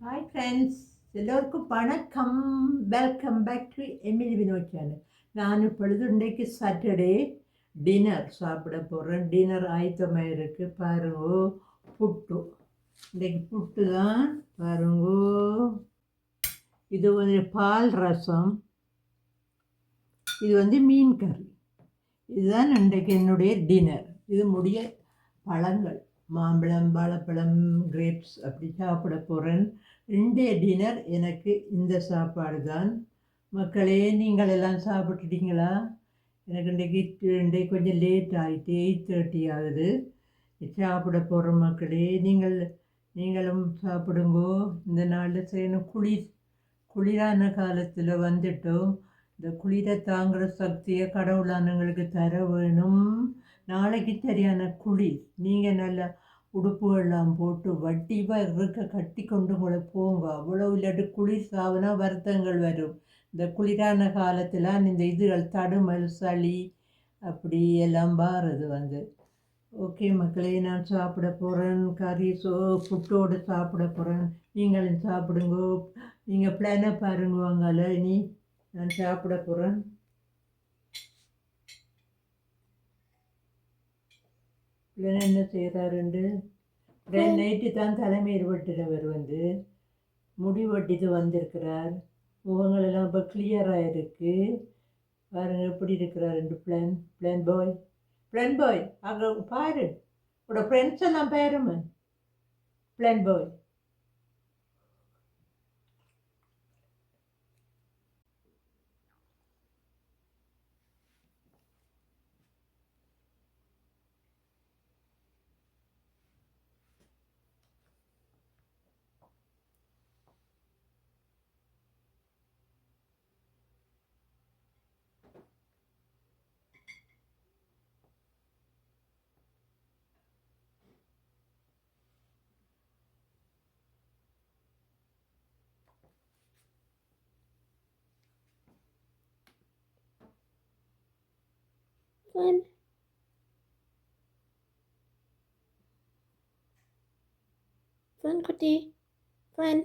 Hi friends, எல்லோருக்கும் வணக்கம். Welcome back to Emily Vinod channel. நான் இப்பொழுது இன்றைக்கு சாட்டர்டே டின்னர் சாப்பிட போகிறேன். டின்னர் ஆயத்தமாக இருக்குது பாருங்கோ. புட்டு, இன்றைக்கு புட்டு தான் பாருங்கோ. இது வந்து பால் ரசம், இது வந்து மீன் கறி. இதுதான் இன்றைக்கு என்னுடைய டின்னர். இது முடிய பழங்கள், மாம்பழம், வாழைப்பழம், கிரேப்ஸ் அப்படி சாப்பிட போகிறேன். இன்றைய டின்னர் எனக்கு இந்த சாப்பாடு தான். மக்களே, நீங்கள் எல்லாம் சாப்பிட்டுட்டீங்களா? எனக்கு இன்றைக்கு கொஞ்சம் லேட் ஆகிட்டு 8:30 ஆகுது. சாப்பிட போகிற மக்களே, நீங்களும் சாப்பிடுங்கோ. இந்த நாளில் செய்யணும். குளிரான காலத்தில் வந்துட்டோம். இந்த குளிரை தாங்குகிற சக்தியை கடவுளானங்களுக்கு தர வேணும். நாளைக்கு சரியான குளிர். நீங்கள் நல்லா உடுப்புகள்லாம் போட்டு வட்டிவாக இருக்க கட்டி கொண்டு கூட போங்க. அவ்வளோ இல்லாட்டி குளிர் சாவுனா வருத்தங்கள் வரும். இந்த குளிரான காலத்தில் இந்த இதுகள் தடுமல், சளி அப்படி எல்லாம் வாரது வந்து. ஓகே மக்களே, நான் சாப்பிட போகிறேன். புட்டோடு சாப்பிட போகிறேன். நீங்களும் சாப்பிடுங்கோ. நீங்கள் பிளானை பாருங்குவாங்கல்ல. இனி நான் சாப்பிட போகிறேன். இல்லைன்னா என்ன செய்கிறாருண்டு நைட்டு தான் தலைமையில் வெட்டுறவர் வந்து முடி வெட்டிட்டு வந்திருக்கிறார். முகங்களெல்லாம் இப்போ கிளியராக இருக்குது. பாருங்க எப்படி இருக்கிறார். ரெண்டு பிளான் பாய் அங்கே பாரு. உங்களோட ஃப்ரெண்ட்ஸ் எல்லாம் பாருமே. பிளான் பாய். Fun. Fun, Kutti. Fun.